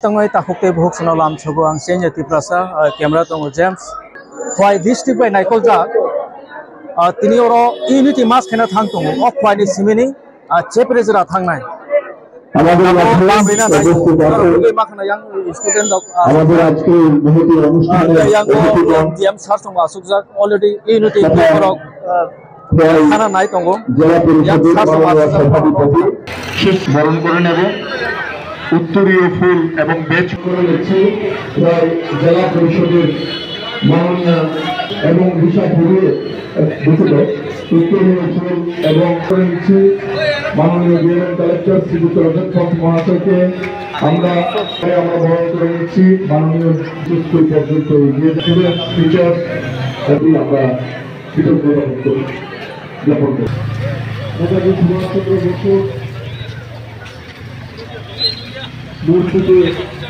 Tangai takukte buhuk sonalam chogo ang senya tiprasa camera tongo James khwai district by naikol ja tini oro unity mass khena thang tongo ok khwai ni simini chep rezra thangnai আমাদের makhana yang student আমাদের আজকে বহুটি অনুষ্ঠানে yang James sar tongo asukjak already unity korok খানা নাই tongo জেলা পরিষদের সভাপতি শেষ বরণ করে নেব উত্তরীয় ফুল এবং বেচ করে নিচ্ছি জেলা পরিষদের মাননীয় এবং বিষয়গুলো উত্তরীয় ফুল এবং করে নিচ্ছি মাননীয় ডিএম কালেক্টর শ্রীযুক্ত রজত পন্থ মহাশয়কে আমরা বরণ করে নিচ্ছি মাননীয় স্কুল পর্যন্ত টিচার আমরা কৃতজ্ঞতা জ্ঞাপন করি নেতাজি সুভাষচন্দ্র বসু মূর্তিতে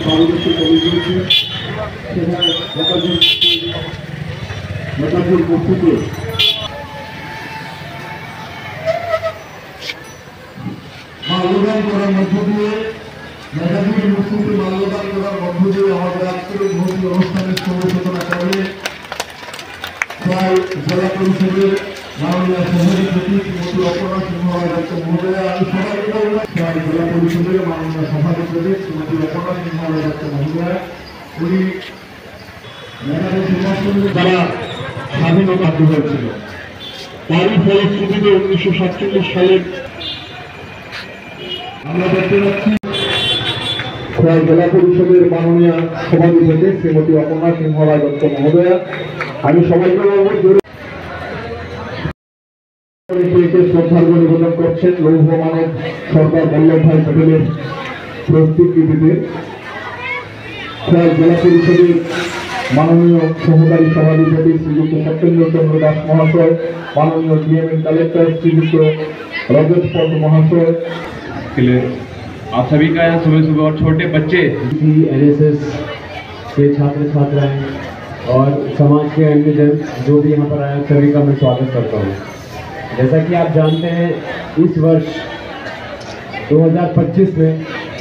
পারদর্শী কবি করেছে সেখানে নেতাজির মূর্তিতে মাল্যদান করার মধ্য দিয়ে নেতাজির মূর্তিতে মাল্যদান করার মধ্য দিয়ে আমাদের আজকের মূর্তি অনুষ্ঠানের সূচনা করে প্রায় জেলা পরিষদের মাননীয় সভাপতি শ্রীমতী অপর্ণা সিংহ রায় মহোদয়া আমি সবাইকে বললাম প্রায় জেলা পরিষদের মাননীয় সভাপতি শ্রীমতী অপর্ণা সিংহ রায় মহোদয়া উনি নেতাজি সুভাষচন্দ্র দ্বারা স্বাধীনতা হয়েছিল তারই ফলশ্রুতিতে 1947 সালে আমরা দেখতে পাচ্ছি প্রায় জেলা পরিষদের মাননীয় সভাপতি শ্রীমতী অপর্ণা সিংহ রায় মহোদয়া আমি সবাইকে বলবো শ্রদ্ধার্ঘ্য নিবেদন করছেন লৌহ মানব সরকার বল্লভভাই প্যাটেলের প্রতিকৃতিতে জেলা পরিষদের মাননীয় সহকারী সভাধিপতি শ্রীযুক্ত সত্যেন্দ্র চন্দ্র দাস মহাশয় মাননীয় ডিএম কালেক্টর শ্রীযুক্ত रजत पन्त महाशय आप सभी का यहाँ सुबह सुबह और छोटे बच्चे NSS के छात्र छात्राएं और समाज के अन्य जन जो भी यहाँ पर आए सभी का मैं स्वागत करता हूँ। जैसा कि आप जानते हैं इस वर्ष 2025 में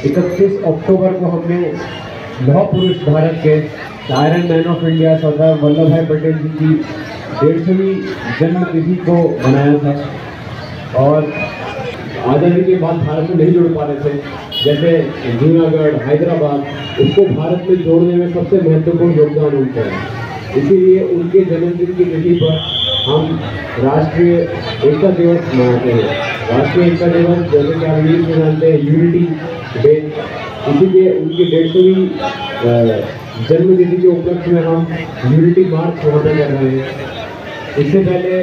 31 अक्टूबर को हमने लौह पुरुष भारत के iron man of India Sardar Vallabh भाई पटेल जी की 150वीं जन्म तिथि को मनाया था और आज़ादी के बाद भारत में नहीं जुड़ पा रहे थे। जैसे जूनागढ़ हैदराबाद उसको भारत में जोड़ने में सबसे महत्वपूर्ण योगदान उनका है, इसीलिए उनके जन्मदिन की तिथि पर हम राष्ट्रीय एकता दिवस मनाते हैं। राष्ट्रीय एकता दिवस जैसे कि आप इंग्लिश में जानते हैं यूनिटी डे, इसीलिए उनकी 150वीं जन्मतिथि के उपलक्ष्य में हम यूनिटी मार्च वहाँ पर कर रहे हैं। इससे पहले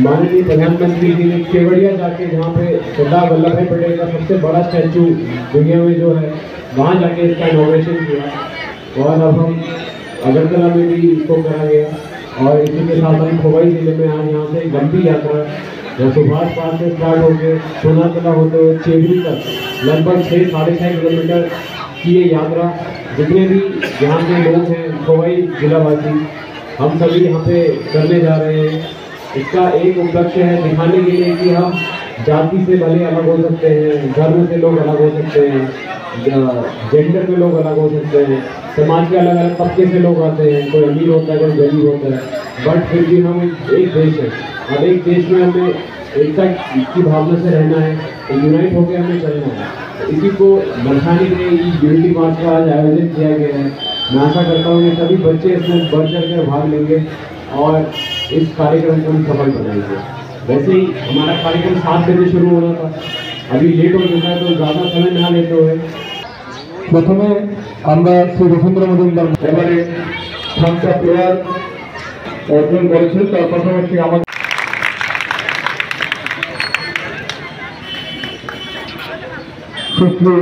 माननीय प्रधानमंत्री जी ने केवड़िया जाके जहाँ पे सरदार वल्लभ भाई पटेल का सबसे बड़ा स्टैचू दुनिया में जो है वहाँ जाके इसका इनॉग्रेशन किया और अब हम अगरतला में भी इसको करा गया और इसी के साथ हम खोवाई जिले में आज यहाँ से लंबी यात्रा सुभाष पास से स्टार्ट होकर सोनातला होते हुए चेबरी तक लगभग 6-6.5 किलोमीटर की ये यात्रा जितने भी यहाँ के लोग हैं खोवाई जिलावासी हम सभी यहाँ पे करने जा रहे हैं। इसका एक उपलक्ष्य है दिखाने के लिए कि हम जाति से भले अलग हो सकते हैं, धर्म से लोग अलग हो सकते हैं, जेंडर में लोग अलग हो सकते हैं, समाज के अलग अलग तबके से लोग आते हैं, कोई अमीर होता है कोई गरीब होता है, बट फिर भी हम एक देश है और एक देश में हमें एकता की भावना से रहना है, यूनाइट होकर हमें चलना है। इसी को दर्शाने के लिए यूनिटी मार्च का आज आयोजन किया गया है। मैं आशा करता हूँ कि सभी बच्चे इसमें बढ़ चढ़ कर भाग लेंगे और इस कार्यक्रम को हम सफल बनाएंगे। वैसे ही हमारा कार्यक्रम 7 बजे शुरू होना था, अभी लेट हो चुका है तो ज़्यादा समय ना लेते हुए प्रथमे আমরা শ্রী রবীন্দ্র মজুমদার এবারে সংখ্যা প্লেয়ার অর্জন করেছেন তার পাশাপাশি আমাদের সুশ্রী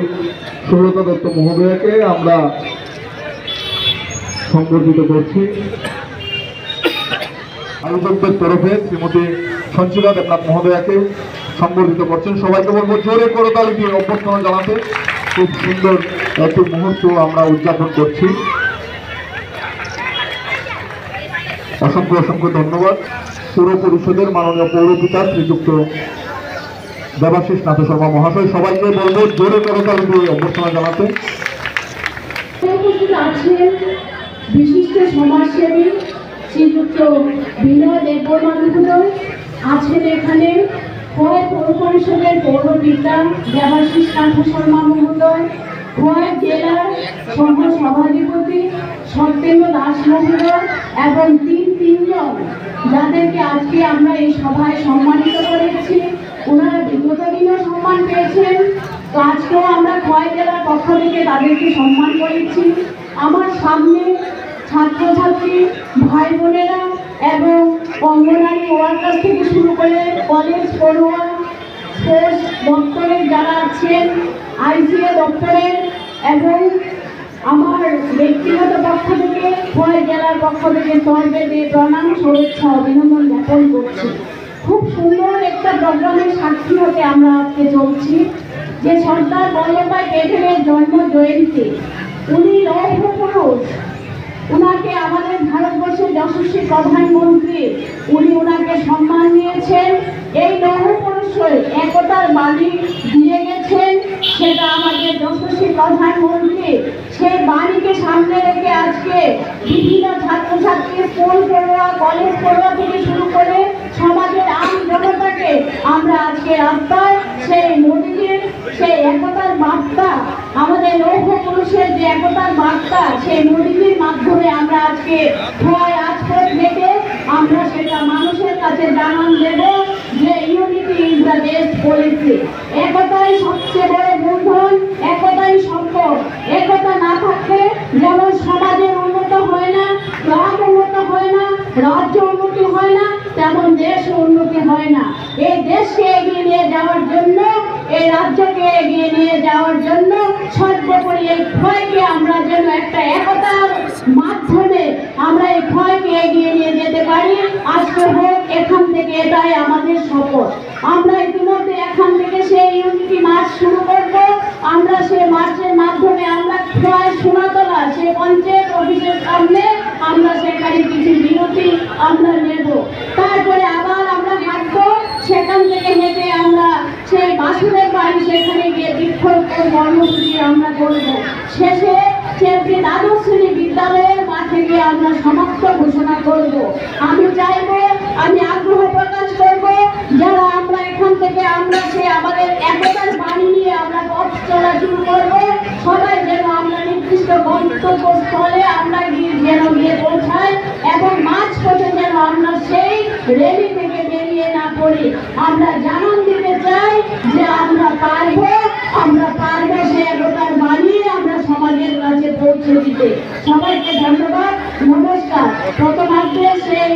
সুব্রতা দত্ত মহোদয়াকে আমরা সংবর্ধিত করছি। আয়োজকদের তরফে শ্রীমতী সঞ্চিতা দেবনাথ মহোদয়াকে সংবর্ধিত করছেন। সবাইকে বলবো জোরে করতালি দিয়ে অভ্যর্থনা জানাতে। খুব সুন্দর একটি মুহূর্ত আমরা উদযাপন করছি। অসংখ্য অসংখ্য ধন্যবাদ। পৌর পরিষদের মাননীয় পৌরপিতা শ্রীযুক্ত দেবাশিস নাথ শর্মা মহাশয়, সবাইকে বলবো জোরে করতালি দিয়ে অভ্যর্থনা জানাতে। উপস্থিত আছেন বিশিষ্ট সমাজসেবী শ্রীযুক্ত বিনয় দেববর্মা মহোদয়, আছেন এখানে খোয়াই পৌর পরিষদের পৌরবিদ্যা দেবাশিস কান্ত শর্মা মহোদয়, খোয়াই জেলার সহ সভাধিপতি সত্যেন্দ্র দাস মহোদয় এবং তিনজন যাদেরকে আজকে আমরা এই সভায় সম্মানিত করেছি। ওনারা বিগত দিনেও সম্মান পেয়েছেন, তো আজকেও আমরা খোয়াই জেলার পক্ষ থেকে তাদেরকে সম্মান করেছি। আমার সামনে ছাত্রছাত্রী ভাই বোনেরা এবং অঙ্গনারী ওয়ার্কার থেকে শুরু করে কলেজ পড়ুয়া, স্পোর্টস দপ্তরের যারা আছেন, আইসিএ দপ্তরের এবং আমার ব্যক্তিগত পক্ষ থেকে খোয়াই জেলার পক্ষ থেকে সর্বেদের প্রণাম, শুভেচ্ছা, অভিনন্দন জ্ঞাপন করছি। খুব সুন্দর একটা প্রোগ্রামের সাক্ষী হতে আমরা আজকে চলছি, যে সর্দার বল্লভভাই প্যাটেলের জন্ম জয়ন্তী। উনি লৌহ পুরুষ, উনাকে আমাদের ভারতবর্ষের যশস্বী প্রধানমন্ত্রী উনি ওনাকে সম্মান দিয়েছেন। এই লৌহ পুরুষ একতার বাণী দিয়ে গেছেন, সেটা আমাদের যশস্বী প্রধানমন্ত্রী। সেই বাণীকে সামনে রেখে আজকে বিভিন্ন ছাত্রছাত্রী, স্কুল পড়ুয়া, কলেজ পড়ুয়া থেকে শুরু করে সমাজের আম জনতাকে আমরা আজকে রাস্তায় সেই মোদীজির সেই একতার বার্তা, আমাদের লৌহ পুরুষের যে একতার বার্তা, সেই মোদীজির মাধ্যমে আমরা আজকে খোয়াই আজপথ থেকে আমরা সেটা মানুষের কাছে জানান দেব যে unity is the best policy. একতাই সবচেয়ে বড় বন্ধন, একতাই সম্পদ। একতা না থাকলে যেমন সমাজের উন্নত হয় না, গ্রাম উন্নত হয় না, রাজ্য উন্নতি হয় না, তেমন দেশ উন্নতি হয় না। এই দেশকে এগিয়ে নিয়ে যাওয়ার জন্য, এই রাজ্যকে এগিয়ে নিয়ে যাওয়ার জন্য সর্বোপরি এই খোয়াইকে আমরা যেন একটা একতার মাধ্যমে আমরা এই খোয়াইকে এগিয়ে নিয়ে যেতে পারি। আজকে হোক এখান থেকে, এটাই আমাদের শপথ। আমরা ইতিমধ্যে এখান থেকে সেই ইউনিটি মার্চ শুরু করব। আমরা সেই মার্চের মাধ্যমে আমরা খোয়াই সোনাতলা সেই পঞ্চায়েত অফিসের সামনে আমরা সেখানে কিছু বিরতি আমরা নেব। তারপরে আবার আমরা হাঁটবো, সেখান থেকে হেঁটে আমরা সেই বাসুদের বাড়ি সেখানে গিয়ে বৃক্ষরোপণ কর্মসূচি আমরা করব। শেষে চেপড়ি দ্বাদশ শ্রেণী বিদ্যালয়ের মাঠে গিয়ে আমরা সমাপ্ত ঘোষণা করব। আমি চাইব, আমি আগ্রহ প্রকাশ করব, যারা আমরা এখান থেকে আমরা সেই আমাদের একতার বাণী নিয়ে আমরা পথ চলা শুরু করব, সবাই যেন আমরা নির্দিষ্ট গন্তব্যস্থলে আমরা গিয়ে পৌঁছাই এবং মাঝ পথে যেন আমরা সেই রেলি থেকে বেরিয়ে না পড়ি। আমরা জানান দিতে চাই যে আমরা পারবো সে একতার বাণী আমরা সমাজের কাছে পৌঁছে দিতে। সবাইকে ধন্যবাদ, নমস্কার। প্রথমার্ধে সেই